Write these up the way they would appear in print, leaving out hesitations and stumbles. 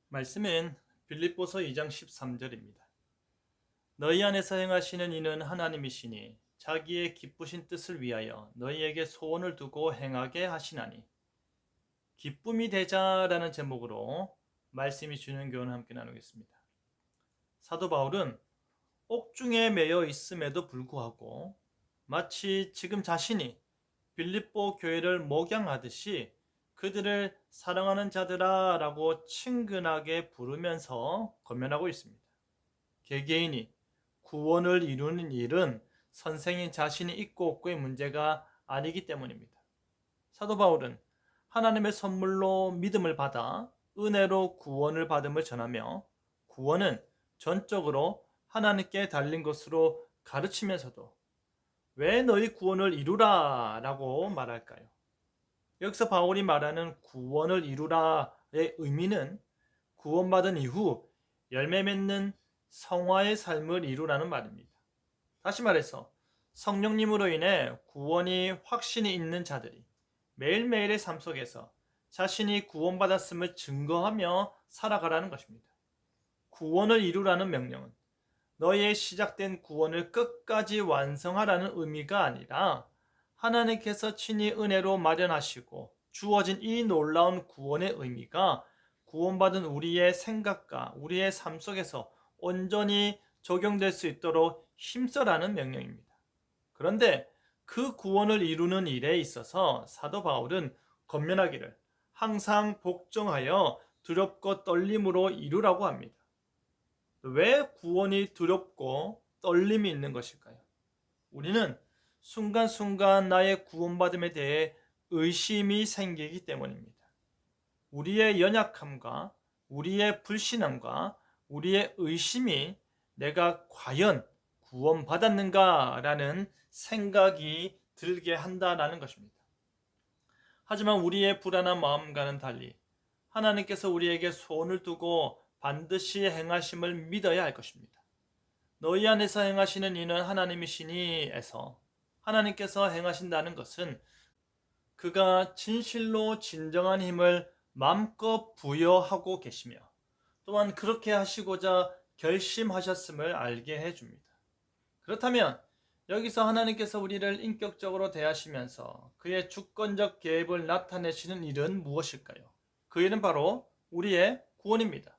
말씀은 빌립보서 2장 13절입니다. 너희 안에서 행하시는 이는 하나님이시니 자기의 기쁘신 뜻을 위하여 너희에게 소원을 두고 행하게 하시나니. 기쁨이 되자라는 제목으로 말씀이 주는 교훈을 함께 나누겠습니다. 사도 바울은 옥중에 매여 있음에도 불구하고 마치 지금 자신이 빌립보 교회를 목양하듯이 그들을 사랑하는 자들아 라고 친근하게 부르면서 권면하고 있습니다. 개개인이 구원을 이루는 일은 선생인 자신이 있고 없고의 문제가 아니기 때문입니다. 사도 바울은 하나님의 선물로 믿음을 받아 은혜로 구원을 받음을 전하며 구원은 전적으로 하나님께 달린 것으로 가르치면서도 왜 너희 구원을 이루라 라고 말할까요? 여기서 바울이 말하는 구원을 이루라의 의미는 구원받은 이후 열매 맺는 성화의 삶을 이루라는 말입니다. 다시 말해서 성령님으로 인해 구원이 확신이 있는 자들이 매일매일의 삶 속에서 자신이 구원받았음을 증거하며 살아가라는 것입니다. 구원을 이루라는 명령은 너희의 시작된 구원을 끝까지 완성하라는 의미가 아니라 하나님께서 친히 은혜로 마련하시고 주어진 이 놀라운 구원의 의미가 구원받은 우리의 생각과 우리의 삶 속에서 온전히 적용될 수 있도록 힘써라는 명령입니다. 그런데 그 구원을 이루는 일에 있어서 사도 바울은 권면하기를 항상 복종하여 두렵고 떨림으로 이루라고 합니다. 왜 구원이 두렵고 떨림이 있는 것일까요? 우리는 순간순간 나의 구원받음에 대해 의심이 생기기 때문입니다. 우리의 연약함과 우리의 불신함과 우리의 의심이 내가 과연 구원받았는가라는 생각이 들게 한다는 것입니다. 하지만 우리의 불안한 마음과는 달리 하나님께서 우리에게 소원을 두고 반드시 행하심을 믿어야 할 것입니다. 너희 안에서 행하시는 이는 하나님이시니에서 하나님께서 행하신다는 것은 그가 진실로 진정한 힘을 마음껏 부여하고 계시며 또한 그렇게 하시고자 결심하셨음을 알게 해줍니다. 그렇다면 여기서 하나님께서 우리를 인격적으로 대하시면서 그의 주권적 계획을 나타내시는 일은 무엇일까요? 그 일은 바로 우리의 구원입니다.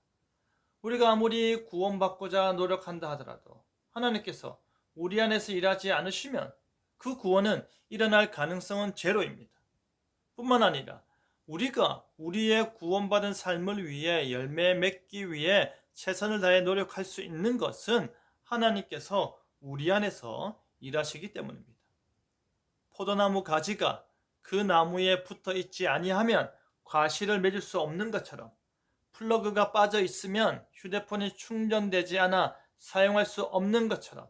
우리가 아무리 구원받고자 노력한다 하더라도 하나님께서 우리 안에서 일하지 않으시면 그 구원은 일어날 가능성은 제로입니다. 뿐만 아니라 우리가 우리의 구원받은 삶을 위해 열매 맺기 위해 최선을 다해 노력할 수 있는 것은 하나님께서 우리 안에서 일하시기 때문입니다. 포도나무 가지가 그 나무에 붙어 있지 아니하면 과실을 맺을 수 없는 것처럼 플러그가 빠져 있으면 휴대폰이 충전되지 않아 사용할 수 없는 것처럼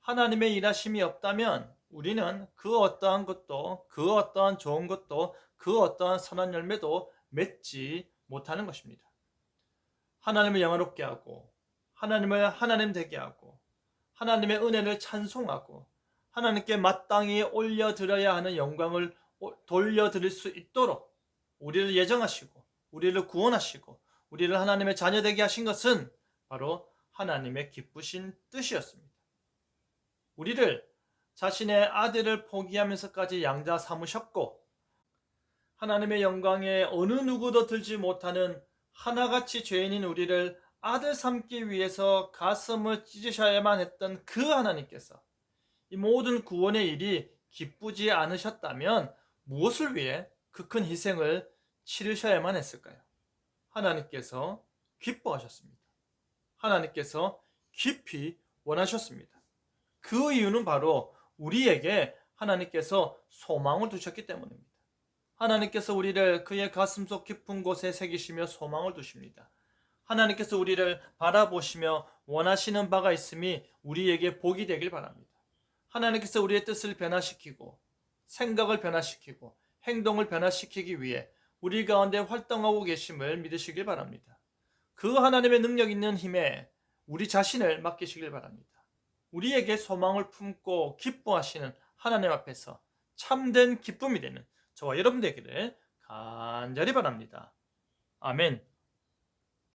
하나님의 일하심이 없다면 우리는 그 어떠한 것도 그 어떠한 좋은 것도 그 어떠한 선한 열매도 맺지 못하는 것입니다. 하나님을 영화롭게 하고 하나님을 하나님 되게 하고 하나님의 은혜를 찬송하고 하나님께 마땅히 올려드려야 하는 영광을 돌려드릴 수 있도록 우리를 예정하시고 우리를 구원하시고 우리를 하나님의 자녀 되게 하신 것은 바로 하나님의 기쁘신 뜻이었습니다. 우리를 자신의 아들을 포기하면서까지 양자 삼으셨고 하나님의 영광에 어느 누구도 들지 못하는 하나같이 죄인인 우리를 아들 삼기 위해서 가슴을 찢으셔야만 했던 그 하나님께서 이 모든 구원의 일이 기쁘지 않으셨다면 무엇을 위해 그 큰 희생을 치르셔야만 했을까요? 하나님께서 기뻐하셨습니다. 하나님께서 깊이 원하셨습니다. 그 이유는 바로 우리에게 하나님께서 소망을 두셨기 때문입니다. 하나님께서 우리를 그의 가슴속 깊은 곳에 새기시며 소망을 두십니다. 하나님께서 우리를 바라보시며 원하시는 바가 있음이 우리에게 복이 되길 바랍니다. 하나님께서 우리의 뜻을 변화시키고 생각을 변화시키고 행동을 변화시키기 위해 우리 가운데 활동하고 계심을 믿으시길 바랍니다. 그 하나님의 능력 있는 힘에 우리 자신을 맡기시길 바랍니다. 우리에게 소망을 품고 기뻐하시는 하나님 앞에서 참된 기쁨이 되는 저와 여러분 되기를 간절히 바랍니다. 아멘.